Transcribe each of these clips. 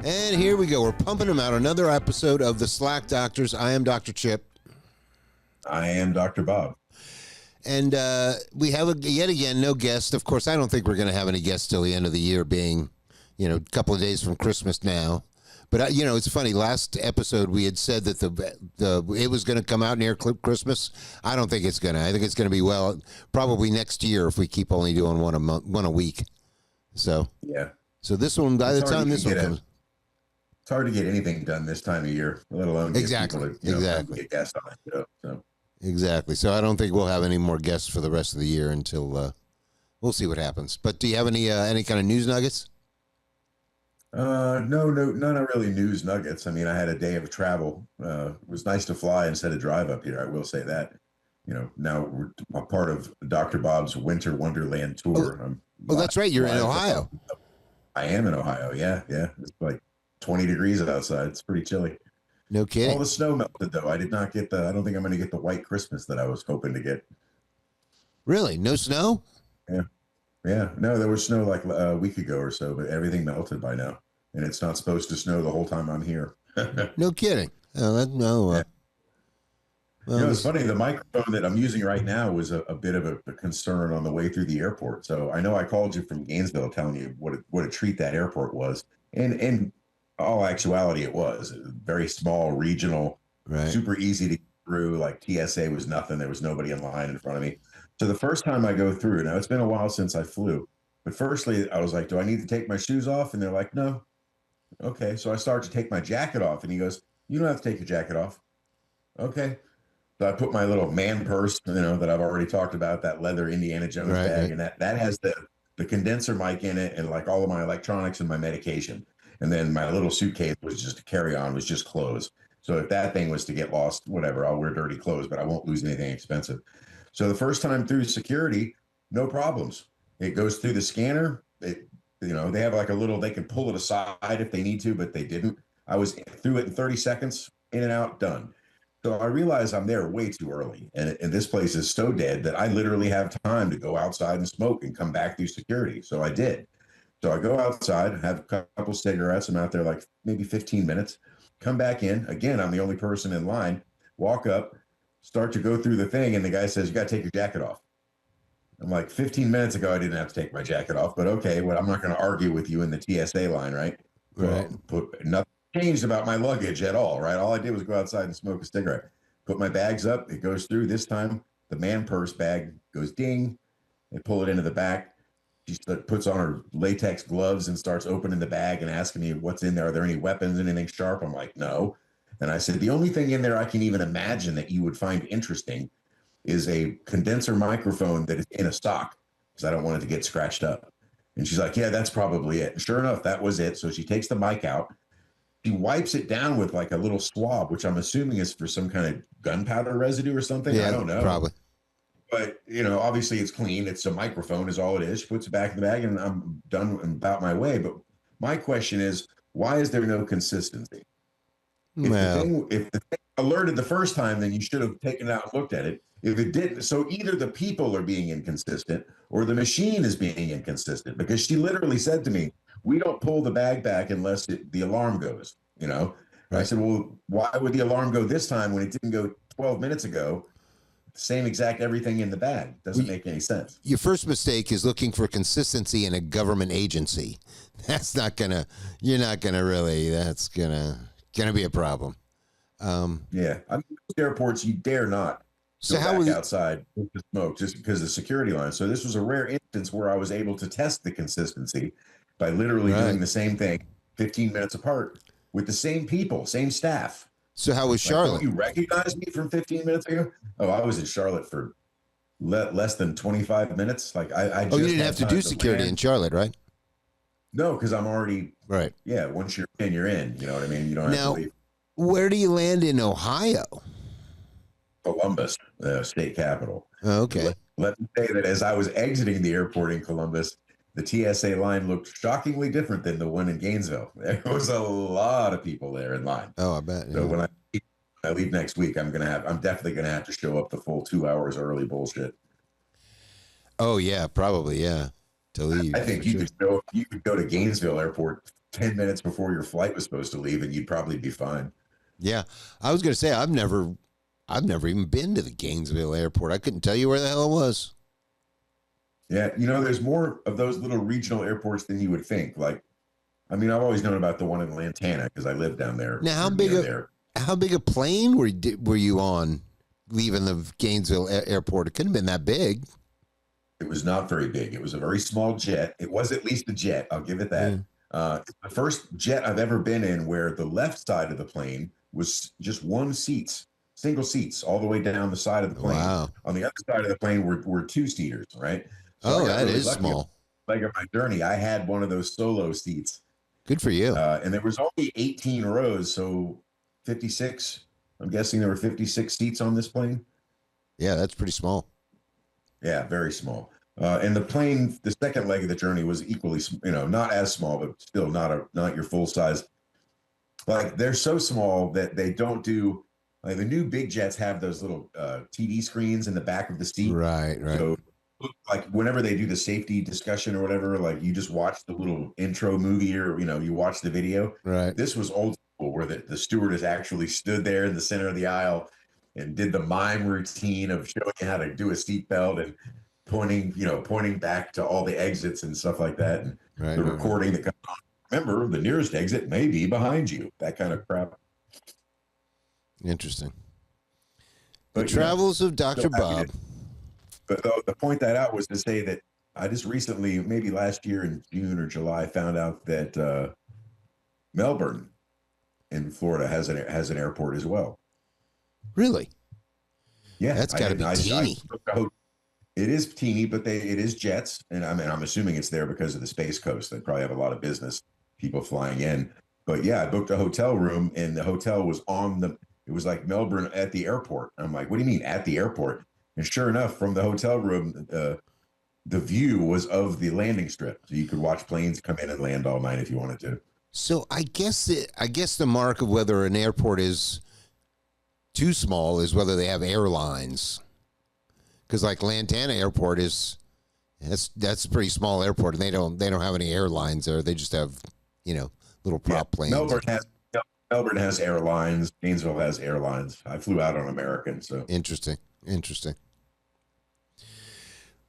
And here we go. We're pumping them out. Another episode of the Slack Doctors. I am Dr. Chip. I am Dr. Bob. And we have, yet again, no guest. Of course, I don't think we're going to have any guests till the end of the year, being, a couple of days from Christmas now. But, it's funny. Last episode, we had said that it was going to come out near Christmas. I don't think it's going to. I think it's going to be, probably next year if we keep only doing one a week. So, yeah. So this one, by the time this one comes. It's hard to get anything done this time of year, let alone get exactly. people to, get guests on the show. So. Exactly. So I don't think we'll have any more guests for the rest of the year until we'll see what happens. But do you have any kind of news nuggets? No, not really news nuggets. I mean, I had a day of travel. It was nice to fly instead of drive up here. I will say that. Now we're a part of Dr. Bob's Winter Wonderland tour. Oh, that's right. You're in Ohio. I am in Ohio. Yeah. It's like 20 degrees outside. It's pretty chilly. No kidding. All the snow melted, though. I did not get I don't think I'm going to get the white Christmas that I was hoping to get. Really? No snow? Yeah. No, there was snow like a week ago or so, but everything melted by now. And it's not supposed to snow the whole time I'm here. No kidding. No. Well, it's funny. The microphone that I'm using right now was a bit of a concern on the way through the airport. So I know I called you from Gainesville telling you what a treat that airport was. And in all actuality, it was very small, regional, right. Super easy to get through. Like TSA was nothing. There was nobody in line in front of me. So the first time I go through, now it's been a while since I flew, but firstly I was like, do I need to take my shoes off? And they're like, no. Okay. So I start to take my jacket off and he goes, you don't have to take your jacket off. Okay. So I put my little man purse, that I've already talked about, that leather Indiana Jones bag. And that has the condenser mic in it and like all of my electronics and my medication. And then my little suitcase was just a carry-on, was just clothes. So if that thing was to get lost, whatever, I'll wear dirty clothes, but I won't lose anything expensive. So the first time through security, no problems. It goes through the scanner. They have like they can pull it aside if they need to, but they didn't. I was through it in 30 seconds, in and out, done. So I realize I'm there way too early. And this place is so dead that I literally have time to go outside and smoke and come back through security. So I did. So I go outside, have a couple cigarettes. I'm out there like maybe 15 minutes, come back in. Again, I'm the only person in line, walk up, start to go through the thing. And the guy says, you got to take your jacket off. I'm like, 15 minutes ago, I didn't have to take my jacket off, but okay, I'm not going to argue with you in the TSA line, right? Right. Nothing changed about my luggage at all, right? All I did was go outside and smoke a cigarette. Put my bags up. It goes through. This time, the man purse bag goes ding. They pull it into the back. She puts on her latex gloves and starts opening the bag and asking me what's in there. Are there any weapons, anything sharp? I'm like, no. And I said, the only thing in there I can even imagine that you would find interesting is a condenser microphone that is in a sock because I don't want it to get scratched up. And she's like, yeah, that's probably it. And sure enough, that was it. So she takes the mic out. She wipes it down with like a little swab, which I'm assuming is for some kind of gunpowder residue or something. Yeah, I don't know. Probably. But, obviously it's clean. It's a microphone is all it is. She puts it back in the bag and I'm done about my way. But my question is, why is there no consistency? If the thing alerted the first time, then you should have taken it out and looked at it. If it didn't, so either the people are being inconsistent or the machine is being inconsistent, because she literally said to me, we don't pull the bag back unless the alarm goes, Right. I said, well, why would the alarm go this time when it didn't go 12 minutes ago? Same exact everything in the bag. Doesn't make any sense. Your first mistake is looking for consistency in a government agency. That's not gonna. You're not gonna really. That's gonna be a problem. Yeah, I mean, airports you dare not so go how back was outside to smoke just because of the security line. So this was a rare instance where I was able to test the consistency by literally doing the same thing 15 minutes apart with the same people, same staff. So how was Charlotte? Don't you recognize me from 15 minutes ago? Oh, I was in Charlotte for less than 25 minutes. Like I just you didn't have to do security in Charlotte, right? No, because I'm already right. Yeah, once you're in, you're in. You know what I mean? You don't have to leave. Where do you land in Ohio? Columbus, the state capital. Oh, okay. Let me say that as I was exiting the airport in Columbus, the TSA line looked shockingly different than the one in Gainesville. There was a lot of people there in line. Oh, I bet. Yeah. So when I leave next week, I'm definitely gonna have to show up the full 2 hours early bullshit. Oh yeah, probably, yeah. To leave. I think you could go to Gainesville Airport 10 minutes before your flight was supposed to leave, and you'd probably be fine. Yeah, I was going to say I've never even been to the Gainesville airport. I couldn't tell you where the hell it was. Yeah, there's more of those little regional airports than you would think. Like, I mean, I've always known about the one in Lantana because I live down there. Now, There. how big a plane were you on leaving the Gainesville airport? It couldn't have been that big. It was not very big. It was a very small jet. It was at least a jet. I'll give it that. It's the first jet I've ever been in where the left side of the plane was just single seats all the way down the side of the plane. Wow. On the other side of the plane were two-seaters, right? So that really is small. Like of my journey, I had one of those solo seats. Good for you. And there was only 18 rows, so 56. I'm guessing there were 56 seats on this plane. Yeah, that's pretty small. Yeah, very small. And the plane, the second leg of the journey was equally, not as small, but still not your full size. Like, they're so small that they don't do, like, the new big jets have those little TV screens in the back of the seat. Right. So, like, whenever they do the safety discussion or whatever, like, you just watch the little intro movie or, you watch the video. Right. This was old school where the stewardess actually stood there in the center of the aisle and did the mime routine of showing you how to do a seatbelt and pointing back to all the exits and stuff like that. And the recording that comes on. Remember, the nearest exit may be behind you. That kind of crap. Interesting. The travels of Dr. Bob. But the point that out was to say that I just recently, maybe last year in June or July, found out that Melbourne in Florida has an airport as well. Really? Yeah, that's got to be teeny. It is teeny, but it is jets, and I'm assuming it's there because of the Space Coast. They probably have a lot of business people flying in. But yeah, I booked a hotel room, and the hotel was it was like Melbourne at the airport. I'm like, what do you mean at the airport? And sure enough, from the hotel room, the view was of the landing strip, so you could watch planes come in and land all night if you wanted to. So I guess the mark of whether an airport is too small is whether they have airlines. Because like Lantana Airport that's a pretty small airport, and they don't have any airlines there. They just have little prop planes. Melbourne has airlines. Gainesville has airlines. I flew out on American, so interesting.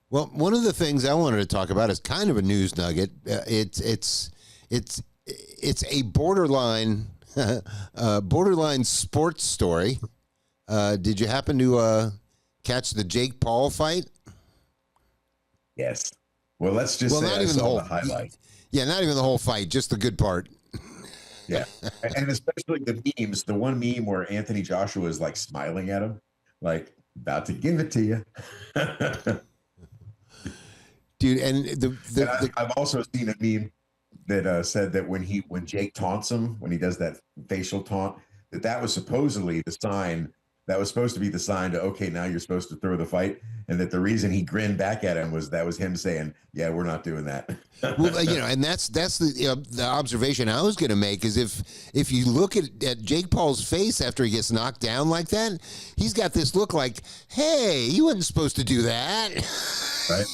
Well, one of the things I wanted to talk about is kind of a news nugget. It's a borderline sports story. Did you happen to catch the Jake Paul fight? Yes. Well, let's just say not even the highlight. Yeah, not even the whole fight, just the good part. Yeah, and especially the memes. The one meme where Anthony Joshua is like smiling at him, like about to give it to you. Dude, and I've also seen a meme that said that when Jake taunts him, when he does that facial taunt, that was supposedly the sign. That was supposed to be the sign to, okay, now you're supposed to throw the fight. And that the reason he grinned back at him was him saying, yeah, we're not doing that. Well, and that's the observation I was going to make is if you look at Jake Paul's face after he gets knocked down like that, he's got this look like, hey, you wasn't supposed to do that. Right.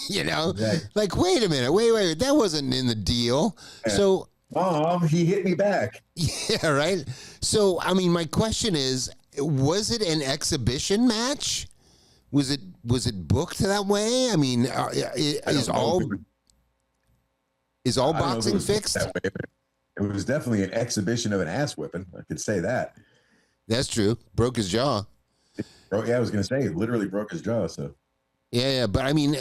Right. Like, wait a minute, wait, that wasn't in the deal. Yeah. So, Mom, he hit me back. Yeah, right. So, I mean, my question is, was it an exhibition match? Was it booked that way? I mean, is all boxing fixed? It was definitely an exhibition of an ass whipping. I could say that. That's true. Broke his jaw. Yeah, I was going to say, it literally broke his jaw. So. Yeah, but I mean,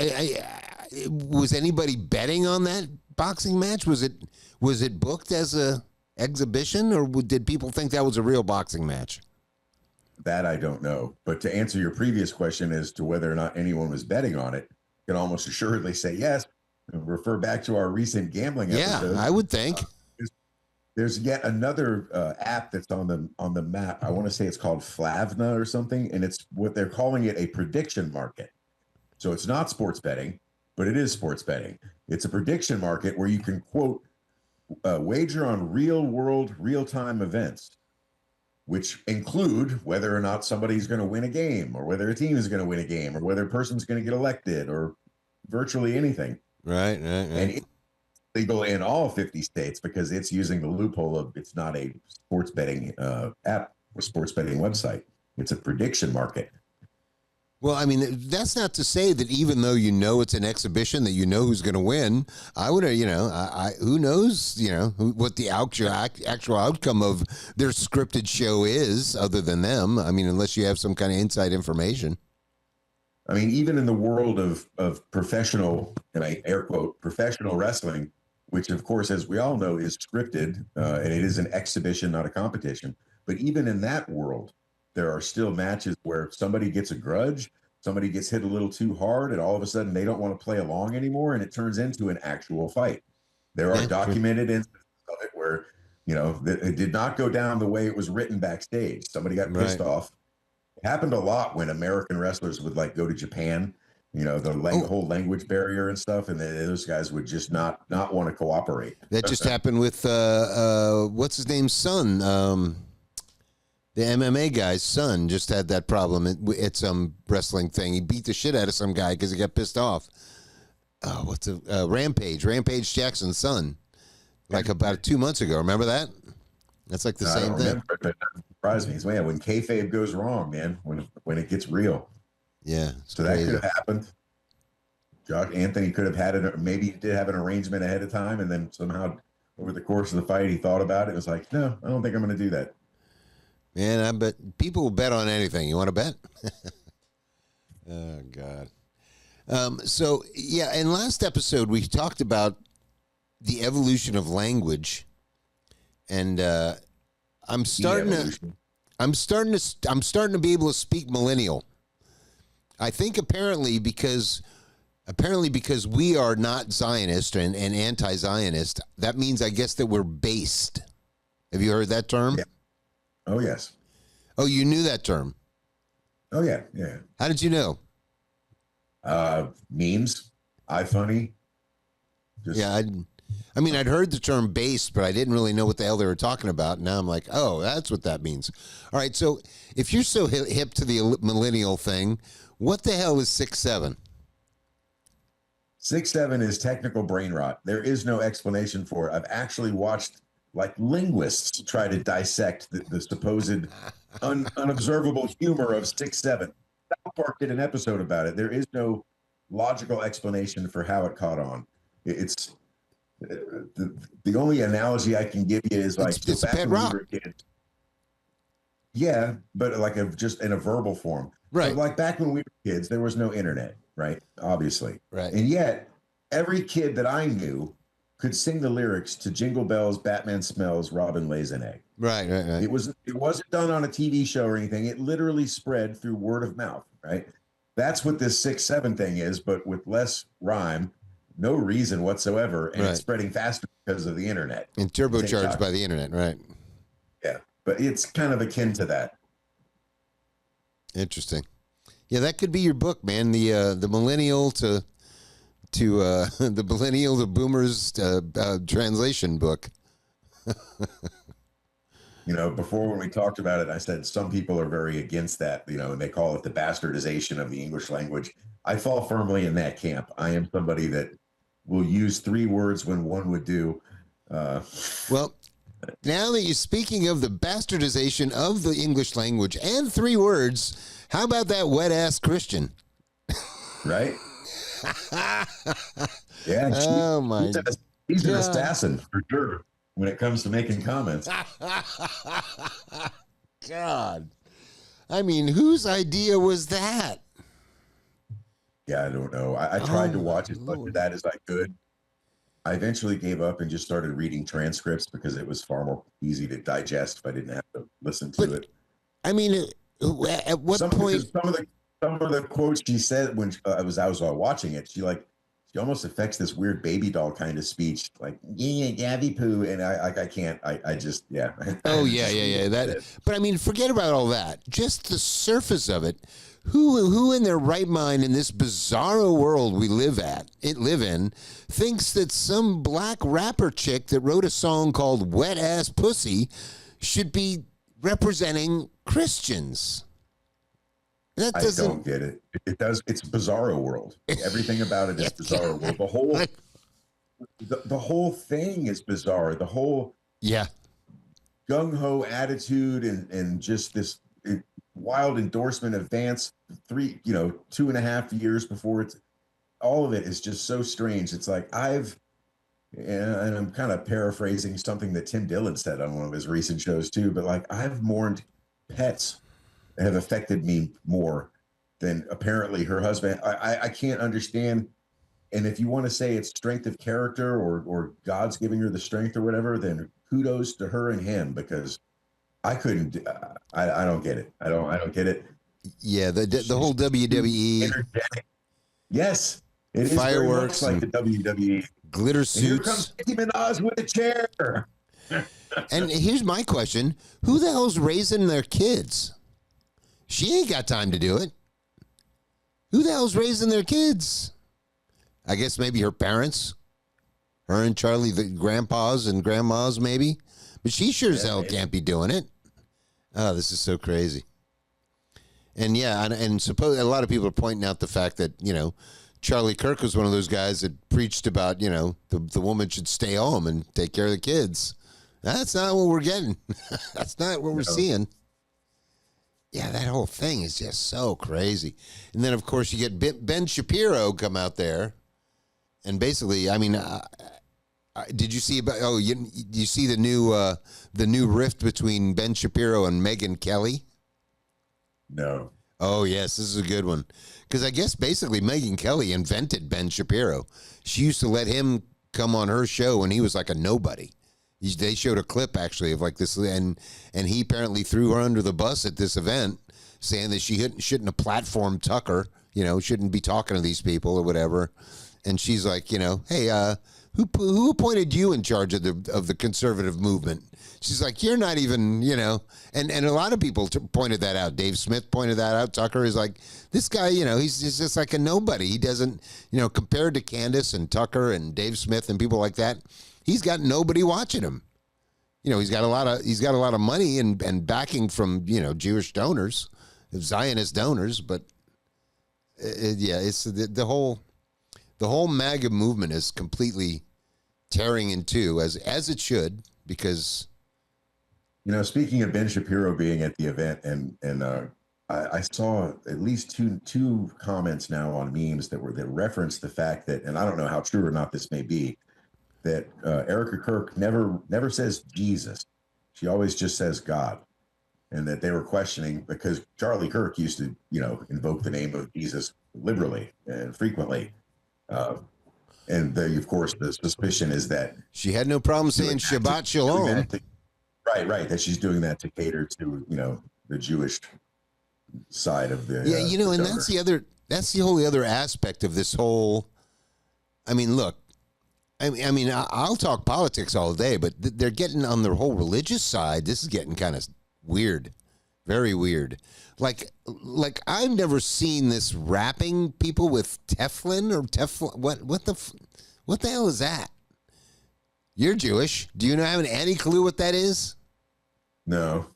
was anybody betting on that boxing match? Was it booked as a exhibition, or did people think that was a real boxing match? That I don't know. But to answer your previous question as to whether or not anyone was betting on it, I can almost assuredly say yes. Refer back to our recent gambling episode. Yeah, I would think. There's yet another app that's on the map. I want to say it's called Flavna or something, and it's what they're calling it a prediction market. So it's not sports betting, but it is sports betting. It's a prediction market where you can quote wager on real-time events, which include whether or not somebody's going to win a game, or whether a team is going to win a game, or whether a person's going to get elected, or virtually anything. Right. And legal in all 50 states because it's using the loophole of it's not a sports betting app or sports betting website. It's a prediction market. Well, I mean, that's not to say that even though you know it's an exhibition, that you know who's going to win. I would, who knows, what the actual outcome of their scripted show is, other than them. I mean, unless you have some kind of inside information. I mean, even in the world of professional, and I air quote, professional wrestling, which of course, as we all know, is scripted, and it is an exhibition, not a competition. But even in that world, there are still matches where somebody gets a grudge, somebody gets hit a little too hard, and all of a sudden they don't want to play along anymore, and it turns into an actual fight. There are documented instances of it where, it did not go down the way it was written backstage. Somebody got pissed off. It happened a lot when American wrestlers would go to Japan, the whole language barrier and stuff, and those guys would just not want to cooperate. That just happened with what's his name's son. The MMA guy's son just had that problem at some wrestling thing. He beat the shit out of some guy because he got pissed off. Oh, Rampage Jackson's son, like about 2 months ago. Remember that? That's like the same thing. It doesn't surprise me. Man, when kayfabe goes wrong, man, when it gets real. Yeah. So crazy. That could have happened. Josh Anthony could have had it. Maybe he did have an arrangement ahead of time, and then somehow over the course of the fight, he thought about it. It was like, no, I don't think I'm going to do that. Man, I bet people will bet on anything. You want to bet? Oh, God. So, yeah, in last episode, we talked about the evolution of language. And I'm starting to be able to speak millennial. I think apparently because we are not Zionist and anti-Zionist, that means, I guess, that we're based. Have you heard that term? Yeah. Oh, yes. Oh, you knew that term? Oh, yeah, yeah. How did you know? Memes, iFunny. Yeah, I'd heard the term based, but I didn't really know what the hell they were talking about. Now I'm like, oh, that's what that means. All right, so if you're so hip to the millennial thing, what the hell is 6'7"? 6'7" is technical brain rot. There is no explanation for it. I've actually watched linguists try to dissect the supposed unobservable humor of 6'7". South Park did an episode about it. There is no logical explanation for how it caught on. It's the only analogy I can give you is it's back pet when rock. we were kids. Yeah, but just in a verbal form. Right. So back when we were kids, there was no internet, right? Obviously. Right. And yet, every kid that I knew could sing the lyrics to Jingle Bells, Batman Smells, Robin Lays an Egg. Right. It wasn't done on a TV show or anything. It literally spread through word of mouth, right? That's what this 6'7" thing is, but with less rhyme, no reason whatsoever, and it's spreading faster because of the internet. And turbocharged by the internet, right? Yeah, but it's kind of akin to that. Interesting. Yeah, that could be your book, man. The millennial to the millennial to boomers translation book. Before when we talked about it, I said some people are very against that, and they call it the bastardization of the English language. I fall firmly in that camp. I am somebody that will use 3 words when one would do. Well, now that you're speaking of the bastardization of the English language and 3 words, how about that wet-ass Christian? Right? Yeah. Oh, my He's an assassin, for sure, when it comes to making comments. God. I mean, whose idea was that? Yeah, I don't know. I tried to watch as much of that as I could. I eventually gave up and just started reading transcripts because it was far more easy to digest if I didn't have to listen to it. I mean, at what point? Some of the quotes she said when I was watching it, she almost affects this weird baby doll kind of speech, like yeah, Gabby poo, and I can't. I just yeah. Oh yeah. That, but I mean, forget about all that. Just the surface of it. Who in their right mind in this bizarro world we live in thinks that some black rapper chick that wrote a song called Wet Ass Pussy should be representing Christians? I don't get it. It does. It's bizarro world. Everything about it is bizarro world. the whole thing is bizarre. The whole Yeah. gung ho attitude and just this wild endorsement of Vance 2.5 years before it's all of it is just so strange. It's like and I'm kind of paraphrasing something that Tim Dillon said on one of his recent shows too, but like I've mourned pets that have affected me more than apparently her husband. I can't understand. And if you want to say it's strength of character or God's giving her the strength or whatever, then kudos to her and him, because I couldn't. I don't get it. I don't get it. Yeah. The whole WWE Energetic. Yes, it is very fireworks much like the WWE. glitter And here suits. comes Nicki Minaj with a chair. And here's my question: who the hell's raising their kids? She ain't got time to do it. Who the hell's raising their kids? I guess maybe her parents, her and Charlie, the grandpas and grandmas, maybe. But she sure as hell can't be doing it. Oh, this is so crazy. And yeah, and suppose a lot of people are pointing out the fact that Charlie Kirk was one of those guys that preached about the woman should stay home and take care of the kids. That's not what we're getting. That's not what we're seeing. Yeah, that whole thing is just so crazy. And then, of course, you get Ben Shapiro come out there. And basically, I mean, did you see about? Oh, you see the new rift between Ben Shapiro and Megyn Kelly? No. Oh yes, this is a good one, because I guess basically Megyn Kelly invented Ben Shapiro. She used to let him come on her show when he was like a nobody. They showed a clip actually of like this, and he apparently threw her under the bus at this event, saying that she shouldn't have platformed Tucker. Shouldn't be talking to these people or whatever. And she's like, hey, who appointed you in charge of the conservative movement? She's like, you're not even, and a lot of people pointed that out. Dave Smith pointed that out. Tucker is like, this guy, he's just like a nobody. He doesn't, compared to Candace and Tucker and Dave Smith and people like that, he's got nobody watching him. He's got a lot of money and backing from, Jewish donors, Zionist donors, but it's the whole MAGA movement is completely tearing in two, as it should, because speaking of Ben Shapiro being at the event, and I saw at least two comments now on memes that referenced the fact that, and I don't know how true or not this may be, that Erica Kirk never says Jesus. She always just says God. And that they were questioning because Charlie Kirk used to, invoke the name of Jesus liberally and frequently. And of course, the suspicion is that she had no problem saying Shabbat Shalom. Right. That she's doing that to cater to, the Jewish side of the. Yeah, and that's the whole other aspect of this whole. I mean, look, I mean, I'll talk politics all day, but they're getting on their whole religious side. This is getting kind of weird, very weird. Like I've never seen this wrapping people with Teflon or Teflon. What the hell is that? You're Jewish. Do you have any clue what that is? No.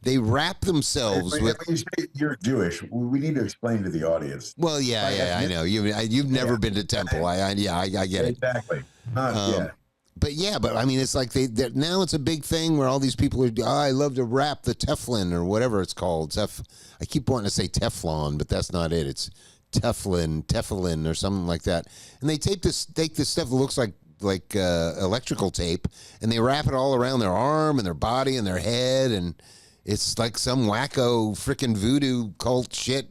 They wrap themselves with. When you say you're Jewish, we need to explain to the audience. Well, yeah, I know. You've never been to temple. I get it. Exactly. Yeah. But I mean, it's like now it's a big thing where all these people are. I love to wrap the Teflon or whatever it's called. I keep wanting to say Teflon, but that's not it. It's Teflon or something like that. And they take this stuff that looks like electrical tape, and they wrap it all around their arm and their body and their head, and it's like some wacko freaking voodoo cult shit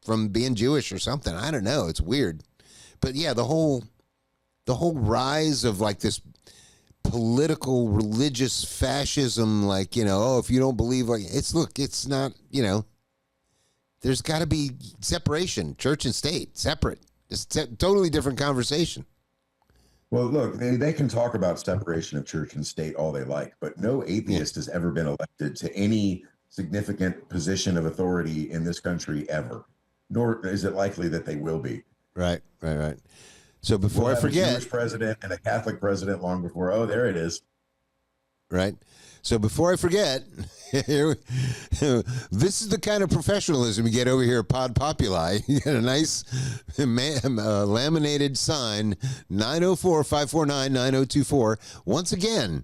from being Jewish or something. I don't know. It's weird, but yeah, the whole rise of like this political religious fascism, like, if you don't believe, like, it's not, there's got to be separation, church and state, separate. It's totally different conversation. Well, look, they can talk about separation of church and state all they like, but no atheist has ever been elected to any significant position of authority in this country ever, nor is it likely that they will be. Right. So before I forget, a Jewish president and a Catholic president long before. Oh, there it is. Right. So before I forget, This is the kind of professionalism you get over here at Pod Populi. You get a nice laminated sign, 904-549-9024. Once again,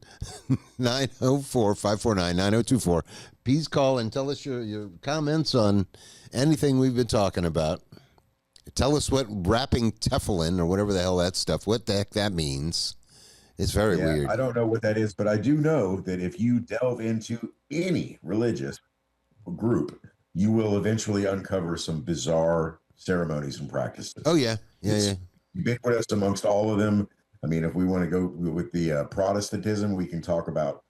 904-549-9024. Please call and tell us your comments on anything we've been talking about. Tell us what wrapping Teflon or whatever the hell that stuff, what the heck that means. It's very weird. I don't know what that is, but I do know that if you delve into any religious group, you will eventually uncover some bizarre ceremonies and practices. Oh, yeah. It's ubiquitous amongst all of them. I mean, if we want to go with the Protestantism, we can talk about,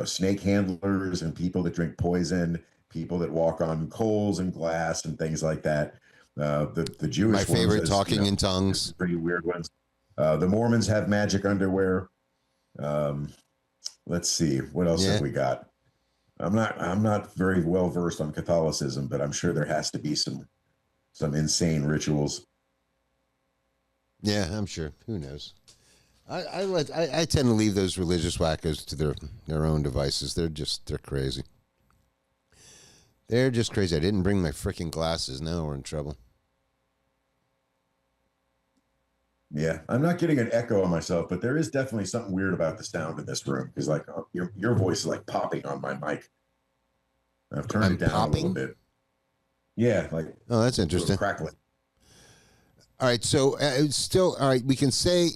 snake handlers and people that drink poison, people that walk on coals and glass and things like that. The Jewish My favorite, ones, talking in tongues. Pretty weird ones. The Mormons have magic underwear. Let's see, what else have we got? I'm not very well versed on Catholicism, but I'm sure there has to be some insane rituals. Yeah, I'm sure. Who knows? I tend to leave those religious wackos to their own devices. They're crazy. They're just crazy. I didn't bring my freaking glasses. Now we're in trouble. Yeah, I'm not getting an echo on myself, but there is definitely something weird about the sound in this room because, like, your voice is like popping on my mic. I've turned it down a little bit. Yeah, like, oh, that's interesting. Crackling. All right, so still, all right. We can stay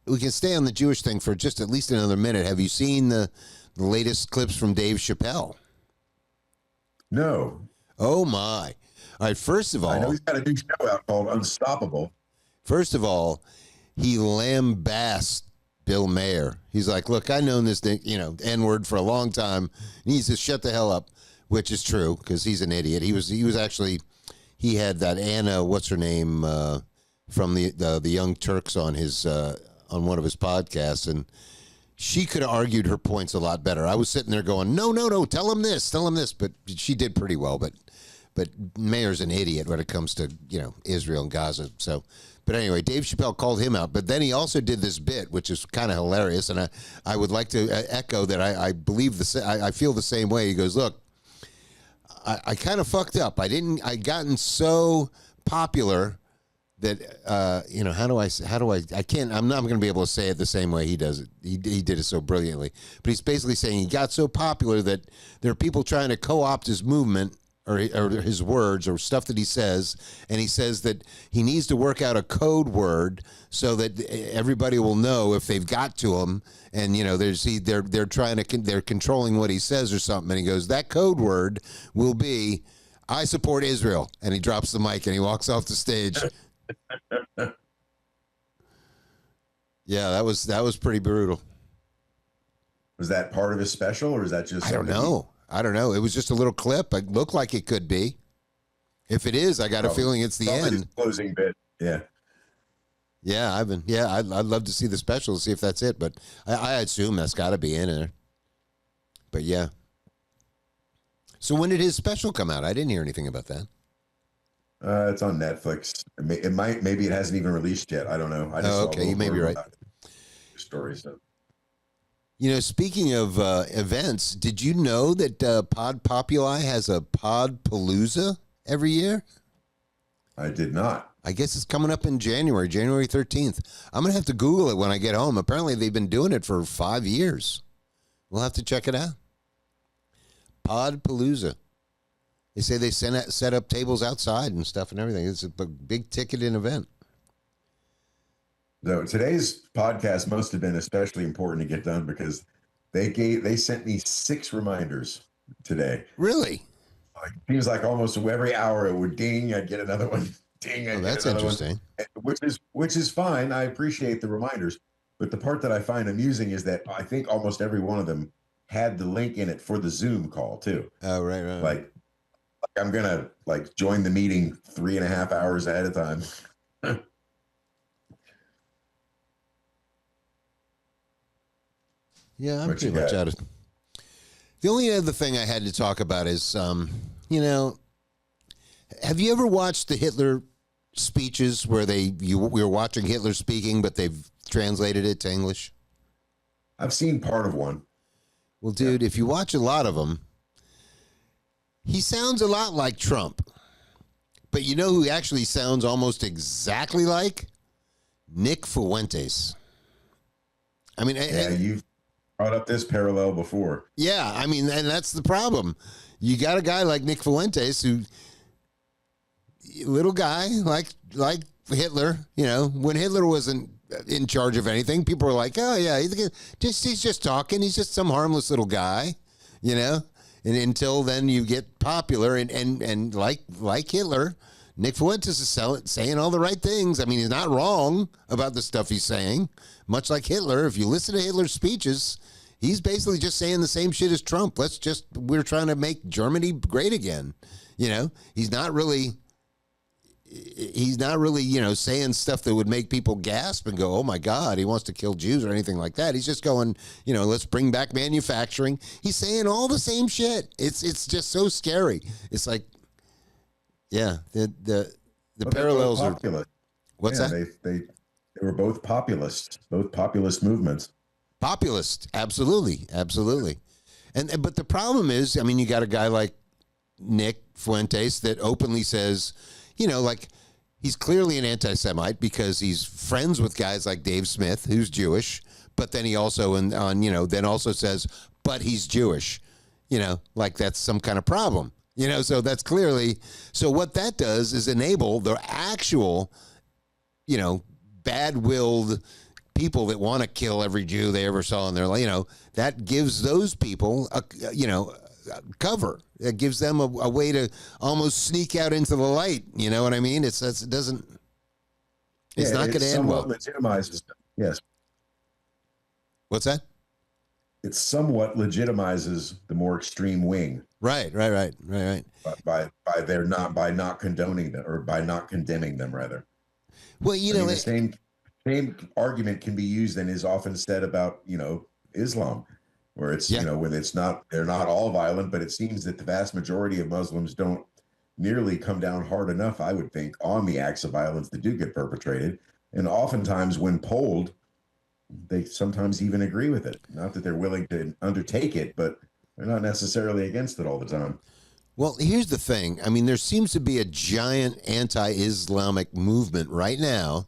on the Jewish thing for just at least another minute. Have you seen the latest clips from Dave Chappelle? No. Oh my! All right, first of all, I know he's got a new show out called Unstoppable. First of all, he lambasted Bill Mayer. He's like, look, I've known this thing, N-word for a long time. He needs to shut the hell up, which is true because he's an idiot. He was actually, he had that Anna, what's her name, from the Young Turks on his on one of his podcasts, and she could have argued her points a lot better. I was sitting there going, no, tell him this, but she did pretty well. But Mayer's an idiot when it comes to Israel and Gaza. So. But anyway, Dave Chappelle called him out. But then he also did this bit, which is kind of hilarious. And I would like to echo that I believe I feel the same way. He goes, look, I kind of fucked up. I gotten so popular that, I'm not going to be able to say it the same way he does it. He did it so brilliantly. But he's basically saying he got so popular that there are people trying to co-opt his movement or his words or stuff that he says, and he says that he needs to work out a code word so that everybody will know if they've got to him, and they're controlling what he says or something, and he goes, that code word will be, I support Israel, and he drops the mic and he walks off the stage. Yeah, that was pretty brutal. Was that part of his special, or is that just? I don't know. It was just a little clip. It looked like it could be. If it is, I got a feeling it's the end. His closing bit. Yeah. Yeah, I'd love to see the special to see if that's it, but I assume that's got to be in there. But yeah. So when did his special come out? I didn't hear anything about that. It's on Netflix. Maybe it hasn't even released yet. I don't know. Okay, you may be right. Story stuff. Speaking of events, did you know that Pod Populi has a Pod Palooza every year? I did not. I guess it's coming up in January 13th. I'm going to have to Google it when I get home. Apparently, they've been doing it for 5 years. We'll have to check it out. Pod Palooza. They say they set up tables outside and stuff and everything. It's a big ticketed event. So today's podcast must have been especially important to get done because they sent me 6 reminders today. Really? It seems like almost every hour it would ding, I'd get another one. Ding, I'd that's get another interesting. one. Which is fine. I appreciate the reminders. But the part that I find amusing is that I think almost every one of them had the link in it for the Zoom call too. Oh, right. Like I'm gonna join the meeting 3.5 hours ahead of time. Yeah, I'm pretty much out of. The only other thing I had to talk about is, have you ever watched the Hitler speeches where we were watching Hitler speaking, but they've translated it to English? I've seen part of one. Well, dude, if you watch a lot of them, He sounds a lot like Trump. But you know who he actually sounds almost exactly like? Nick Fuentes. I mean, Yeah, you've brought up this parallel before. yeah, I mean, and that's the problem. You got a guy like Nick Fuentes, who, little guy like Hitler. You know, when Hitler wasn't in charge of anything, people were like, "Oh yeah, he's just talking. He's just some harmless little guy," you know. And until then, you get popular, and like Hitler, Nick Fuentes is saying all the right things. I mean, he's not wrong about the stuff he's saying. Much like Hitler, if you listen to Hitler's speeches, he's basically just saying the same shit as Trump. We're trying to make Germany great again. You know, he's not really, you know, saying stuff that would make people gasp and go, "Oh my God, he wants to kill Jews" or anything like that. He's just going, you know, let's bring back manufacturing. He's saying all the same shit. It's just so scary. It's like, yeah, the parallels are. What's that? They were both populists, both populist movements. Populist, absolutely. But the problem is, I mean, you got a guy like Nick Fuentes that openly says, you know, like, he's clearly an anti-Semite because he's friends with guys like Dave Smith, who's Jewish, but then he also also says, but he's Jewish, you know, like that's some kind of problem, you know. So that's clearly, so what that does is enable the actual, you know, bad-willed people that want to kill every Jew they ever saw in their life, you know, that gives those people cover. It gives them a way to almost sneak out into the light. You know what I mean? It's not going to end well. Legitimizes, yes. What's that? It somewhat legitimizes the more extreme wing. Right. By not condoning them, or by not condemning them, rather. Well, you know, the same argument can be used and is often said about, you know, Islam, where it's, you know, when they're not all violent, but it seems that the vast majority of Muslims don't nearly come down hard enough, I would think, on the acts of violence that do get perpetrated. And oftentimes when polled, they sometimes even agree with it. Not that they're willing to undertake it, but they're not necessarily against it all the time. Well, here's the thing. I mean, there seems to be a giant anti-Islamic movement right now,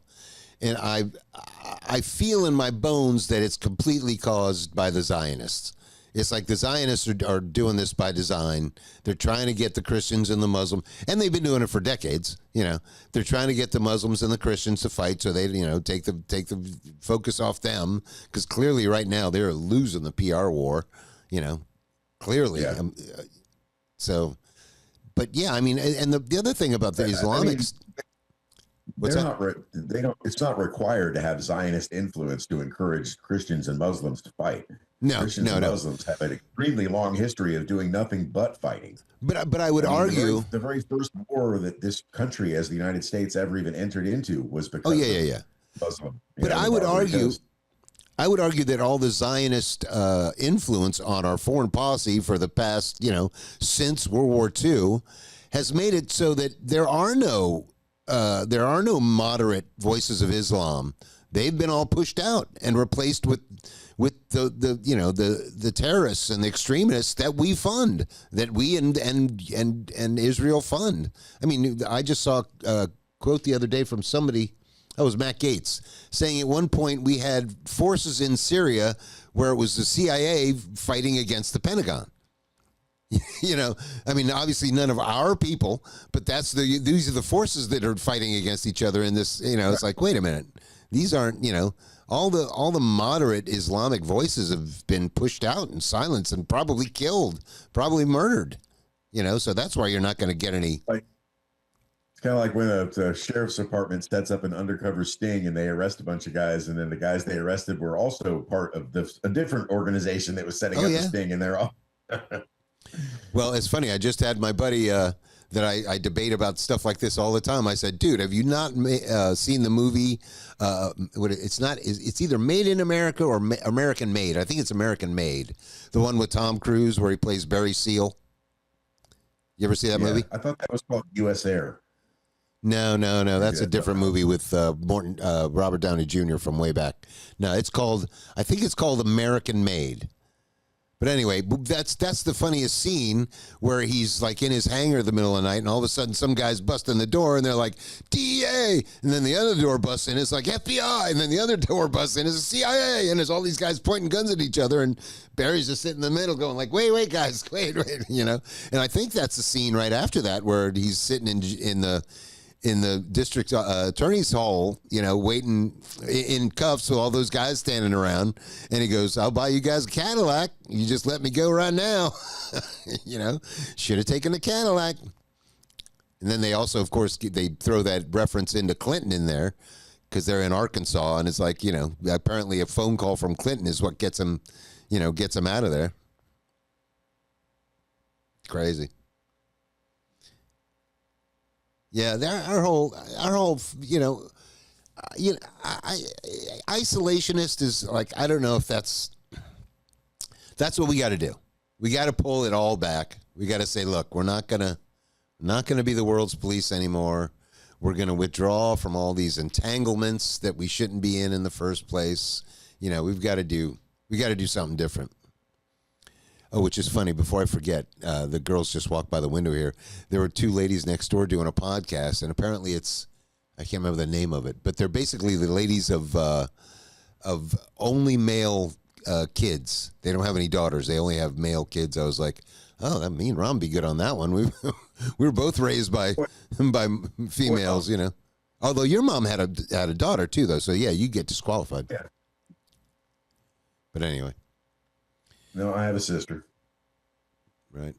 and I feel in my bones that it's completely caused by the Zionists. It's like the Zionists are doing this by design. They're trying to get the Christians and the Muslims, and they've been doing it for decades. You know, they're trying to get the Muslims and the Christians to fight, so they, you know, take the focus off them, because clearly right now they're losing the PR war. You know, clearly. Yeah. So, but yeah, I mean, and the other thing about the Islamics, it's not required to have Zionist influence to encourage Christians and Muslims to fight. Christians and Muslims have an extremely long history of doing nothing but fighting. But I would argue the very first war that this country, as the United States, ever even entered into was because of Muslim. But I would argue. I would argue that all the Zionist influence on our foreign policy for the past, you know, since World War II, has made it so that there are no moderate voices of Islam. They've been all pushed out and replaced with the terrorists and the extremists that we fund, that we and Israel fund. I mean, I just saw a quote the other day from somebody. That was Matt Gaetz, saying at one point we had forces in Syria where it was the CIA fighting against the Pentagon. You know, I mean, obviously none of our people, but these are the forces that are fighting against each other in this. You know, it's like, wait a minute, these aren't, you know, all the moderate Islamic voices have been pushed out and silenced and probably killed, probably murdered. You know, so that's why you're not going to get any. It's kind of like when the sheriff's department sets up an undercover sting and they arrest a bunch of guys, and then the guys they arrested were also part of a different organization that was setting up the sting, and they're all. Well, it's funny. I just had my buddy that I debate about stuff like this all the time. I said, dude, have you not seen the movie? It's either Made in America or American Made. I think it's American Made. The one with Tom Cruise where he plays Barry Seal. You ever see that movie? I thought that was called U.S. Air. No. That's a different movie with Robert Downey Jr. from way back. No, I think it's called American Made. But anyway, that's the funniest scene where he's like in his hangar in the middle of the night, and all of a sudden some guy's busting the door, and they're like, DEA! And then the other door busts in, it's like FBI! And then the other door busts in, it's CIA! And there's all these guys pointing guns at each other, and Barry's just sitting in the middle going like, wait, guys, wait, you know? And I think that's the scene right after that where he's sitting in the district attorney's hall, you know, waiting in cuffs with all those guys standing around. And he goes, I'll buy you guys a Cadillac. You just let me go right now. You know, should have taken the Cadillac. And then they also, of course, they throw that reference into Clinton in there because they're in Arkansas. And it's like, you know, apparently a phone call from Clinton is what gets him, you know, gets him out of there. Crazy. Yeah, our whole, you know, isolationist is like, I don't know if that's what we got to do. We got to pull it all back. We got to say, look, we're not gonna be the world's police anymore. We're gonna withdraw from all these entanglements that we shouldn't be in the first place. You know, we got to do something different. Oh, which is funny. Before I forget, the girls just walked by the window here. There were two ladies next door doing a podcast, and apparently I can't remember the name of it, but they're basically the ladies of only male kids. They don't have any daughters. They only have male kids. I was like, oh, that me and Ron be good on that one. We were both raised by females, you know. Although your mom had a daughter too, though, so yeah, you get disqualified. Yeah. But anyway. No, I have a sister. Right.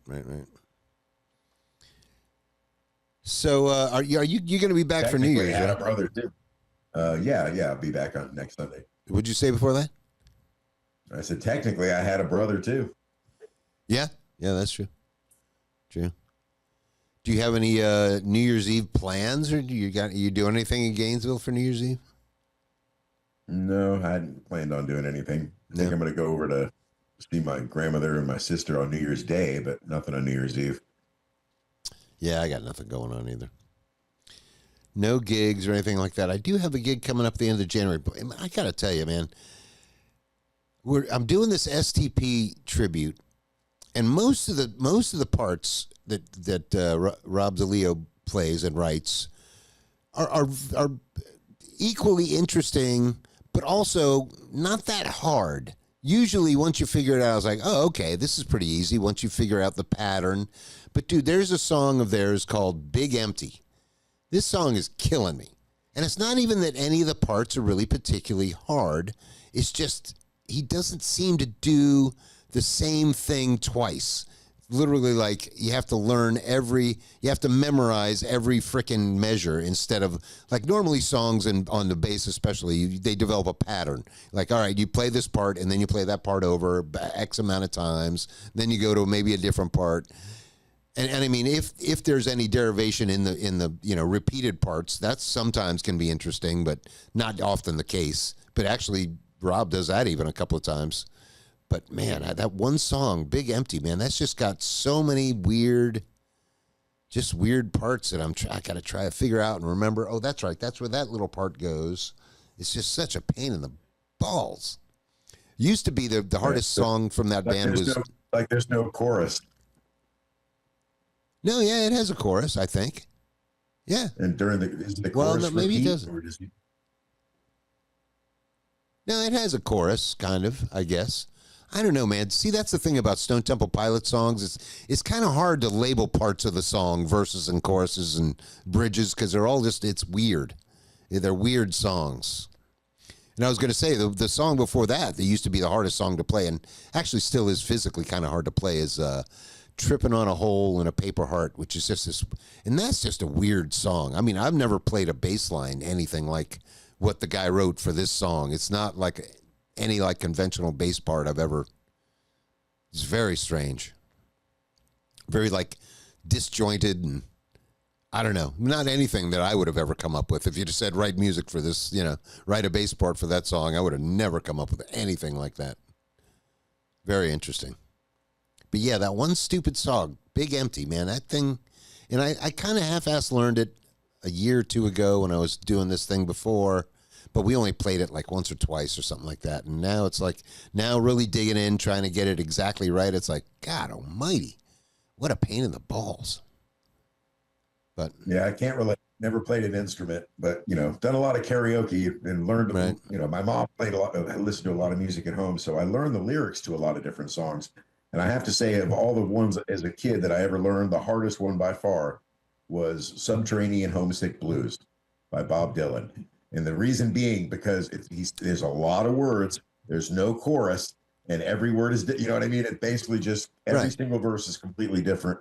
So, are you going to be back for New Year's? I had a brother too. Yeah, I'll be back on next Sunday. What'd you say before that? I said technically I had a brother too. Yeah, that's true. True. Do you have any New Year's Eve plans, or you doing anything in Gainesville for New Year's Eve? No, I hadn't planned on doing anything. I think I'm going to go over to see my grandmother and my sister on New Year's Day, but nothing on New Year's Eve. Yeah, I got nothing going on either. No gigs or anything like that. I do have a gig coming up at the end of January, but I got to tell you, man, I'm doing this STP tribute, and most of the parts that Rob DeLeo plays and writes are equally interesting, but also not that hard. Usually, once you figure it out, I was like, oh, okay, this is pretty easy once you figure out the pattern. But, dude, there's a song of theirs called Big Empty. This song is killing me. And it's not even that any of the parts are really particularly hard. It's just he doesn't seem to do the same thing twice. Literally, like, you have to memorize every freaking measure instead of, like, normally songs and on the bass especially, they develop a pattern. Like, all right, you play this part and then you play that part over X amount of times. Then you go to maybe a different part. And I mean, if there's any derivation in the you know, repeated parts, that sometimes can be interesting, but not often the case. But actually, Rob does that even a couple of times. But, man, that one song, Big Empty, man, that's just got so many weird parts that I got to try to figure out and remember. Oh, that's right. That's where that little part goes. It's just such a pain in the balls. Used to be the hardest song from that band was... there's no chorus. No, yeah, it has a chorus, I think. Yeah. And during is the chorus no, maybe it doesn't. No, it has a chorus, kind of, I guess. I don't know, man. See, that's the thing about Stone Temple Pilots songs. It's kind of hard to label parts of the song, verses and choruses and bridges, because they're all just, it's weird. They're weird songs. And I was going to say, the song before that used to be the hardest song to play, and actually still is physically kind of hard to play, is Tripping on a Hole in a Paper Heart, which is just this, and that's just a weird song. I mean, I've never played a bass line anything like what the guy wrote for this song. It's not like any like conventional bass part I've ever. It's very strange. Very like disjointed, and I don't know, not anything that I would have ever come up with. If you just said write music for this, you know, write a bass part for that song, I would have never come up with anything like that. Very interesting. But yeah, that one stupid song, Big Empty, man, that thing, and I kind of half-assed learned it a year or two ago when I was doing this thing before. but we only played it like once or twice or something like that. And now it's like, now really digging in, trying to get it exactly right. It's like, God almighty, what a pain in the balls. But yeah, I can't relate. Never played an instrument, but done a lot of karaoke and learned. right. My mom played a lot. I listened to a lot of music at home, so I learned the lyrics to a lot of different songs. And I have to say, of all the ones as a kid that I ever learned, the hardest one by far was "Subterranean Homesick Blues" by Bob Dylan. And the reason being because there's a lot of words, there's no chorus, and every word is, you know what I mean? It basically just every Right. single verse is completely different.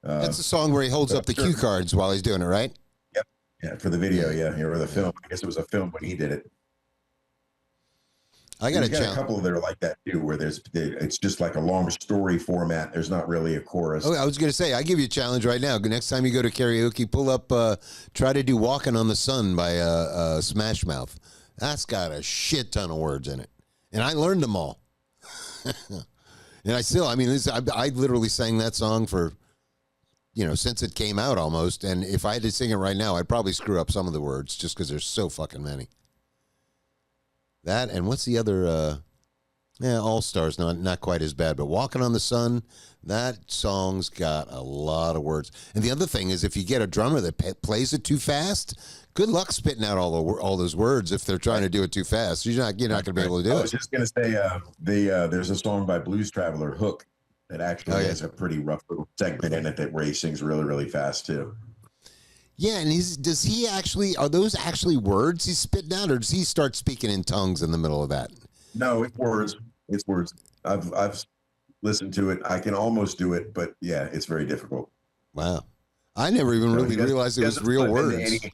That's the song where he holds up the cue cards while he's doing it, right? Yep. Yeah, for the video, or the film. I guess it was a film when he did it. I got a couple that are like that too, where it's just like a long story format. There's not really a chorus. Oh, I was going to say, I give you a challenge right now. Next time you go to karaoke, pull up, try to do "Walking on the Sun" by Smash Mouth. That's got a shit ton of words in it, and I learned them all. And I literally sang that song for, since it came out almost. And if I had to sing it right now, I'd probably screw up some of the words just because there's so fucking many. That, and what's the other, All Stars, not quite as bad, but Walking on the Sun, that song's got a lot of words. And the other thing is, if you get a drummer that plays it too fast, good luck spitting out all those words if they're trying to do it too fast. You're not going to be able to do it. I was just going to say, there's a song by Blues Traveler, Hook, that actually has a pretty rough little segment in it where he sings really, really fast too. Yeah, and are those actually words he's spitting out, or does he start speaking in tongues in the middle of that? No, it's words. It's words. I've listened to it. I can almost do it, but yeah, it's very difficult. Wow. I never even really realized it was real words.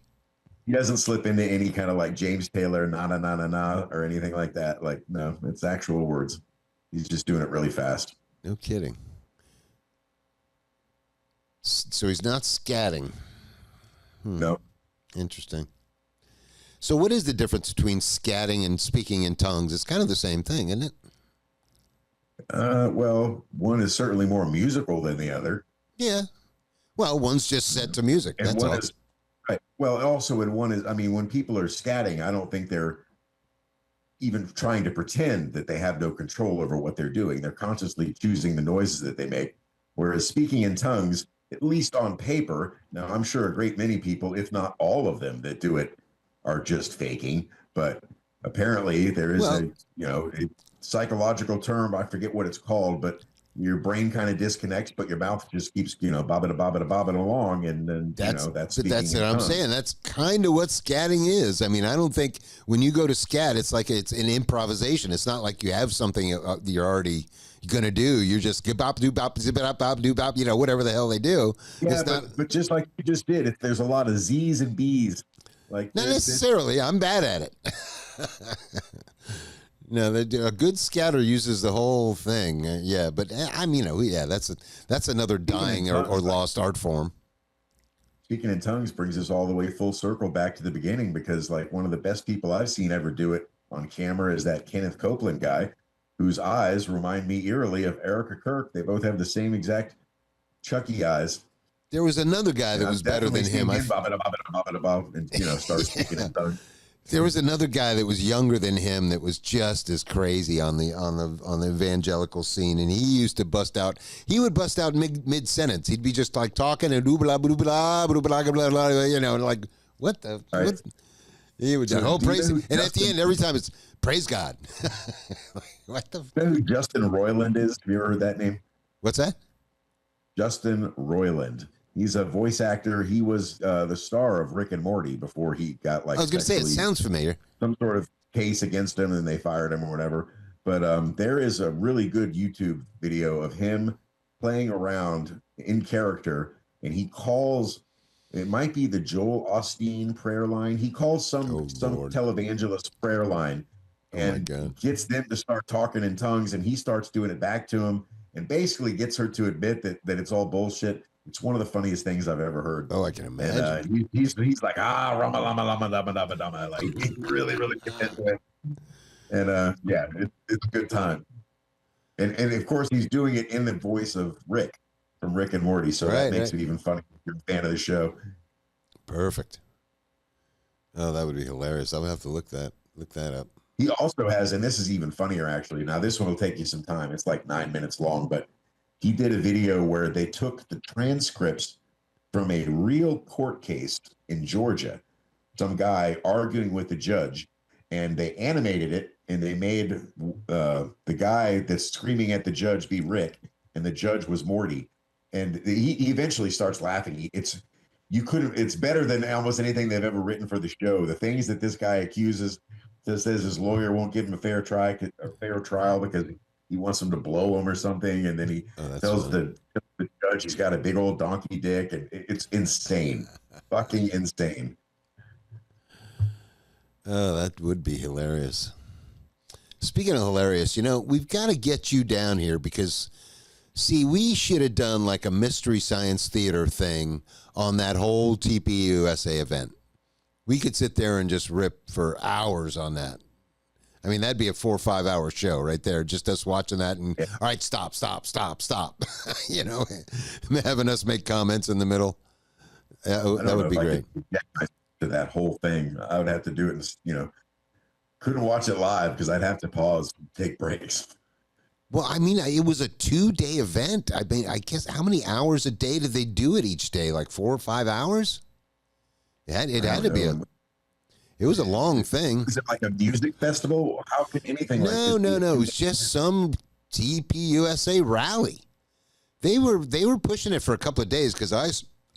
He doesn't slip into any kind of like James Taylor, na na na na na, or anything like that. Like, no, it's actual words. He's just doing it really fast. No kidding. So he's not scatting. No. Interesting. So what is the difference between scatting and speaking in tongues? It's kind of the same thing, isn't it? Well, one is certainly more musical than the other. Yeah. Well, one's just set to music. And that's one all. is right. Well, also, and one is, when people are scatting, I don't think they're even trying to pretend that they have no control over what they're doing. They're consciously choosing the noises that they make. Whereas speaking in tongues, at least on paper, now I'm sure a great many people, if not all of them that do it, are just faking. But apparently there is a psychological term, I forget what it's called, but your brain kind of disconnects, but your mouth just keeps, bobbing along, and then that's what I'm saying. That's kind of what scatting is. I don't think when you go to scat, it's like it's an improvisation. It's not like you have something you're already going to do. You're just bop do bop zip it up bop do bop, whatever the hell they do. Yeah, but just like you just did, there's a lot of Z's and B's. Like not necessarily. I'm bad at it. No, a good scatter uses the whole thing. But that's another dying or lost art form. Speaking in tongues brings us all the way full circle back to the beginning, because like one of the best people I've seen ever do it on camera is that Kenneth Copeland guy, whose eyes remind me eerily of Erica Kirk. They both have the same exact Chucky eyes. There was another guy that was better than him. And start speaking in tongues. There was another guy that was younger than him that was just as crazy on the evangelical scene, and he would bust out mid sentence. He'd be just like talking and blah blah blah blah blah blah blah, like what the what? He would just praise him, and at the end every time it's praise God. What the? You know who Justin Roiland is? Have you ever heard that name? What's that? Justin Roiland. He's a voice actor. He was the star of Rick and Morty before he got I was going to say, it sounds familiar. Some sort of case against him, and they fired him or whatever. But there is a really good YouTube video of him playing around in character, and he calls. It might be the Joel Osteen prayer line. He calls some televangelist prayer line, and gets them to start talking in tongues, and he starts doing it back to him, and basically gets her to admit that it's all bullshit. It's one of the funniest things I've ever heard. Oh, I can imagine. And, he's like, rama lama lama dama dama dama. Like he really gets into it. And it's a good time. And of course he's doing it in the voice of Rick from Rick and Morty, so that makes it even funny if you're a fan of the show. Perfect. Oh, that would be hilarious. I'll have to look that up. He also has, and this is even funnier actually. Now, this one will take you some time. It's like 9 minutes long, but he did a video where they took the transcripts from a real court case in Georgia, some guy arguing with the judge, and they animated it and they made the guy that's screaming at the judge be Rick, and the judge was Morty. And he eventually starts laughing. It's better than almost anything they've ever written for the show. The things that this guy accuses, says his lawyer won't give him a fair trial because he wants him to blow him or something, and then he tells the judge he's got a big old donkey dick, and it's insane, fucking insane. Oh, that would be hilarious. Speaking of hilarious, we've got to get you down here because, see, we should have done like a Mystery Science Theater thing on that whole TPUSA event. We could sit there and just rip for hours on that. I mean, that'd be a 4 or 5 hour show right there. Just us watching that and, all right, stop. Having us make comments in the middle. That would be great. To that whole thing, I would have to do it, couldn't watch it live because I'd have to pause, take breaks. Well, I mean, it was a 2-day event. I mean, I guess how many hours a day did they do it each day? Like 4 or 5 hours? It had to be it was a long thing. Is it like a music festival? How could anything like this? No. It was just some TPUSA rally. They were pushing it for a couple of days because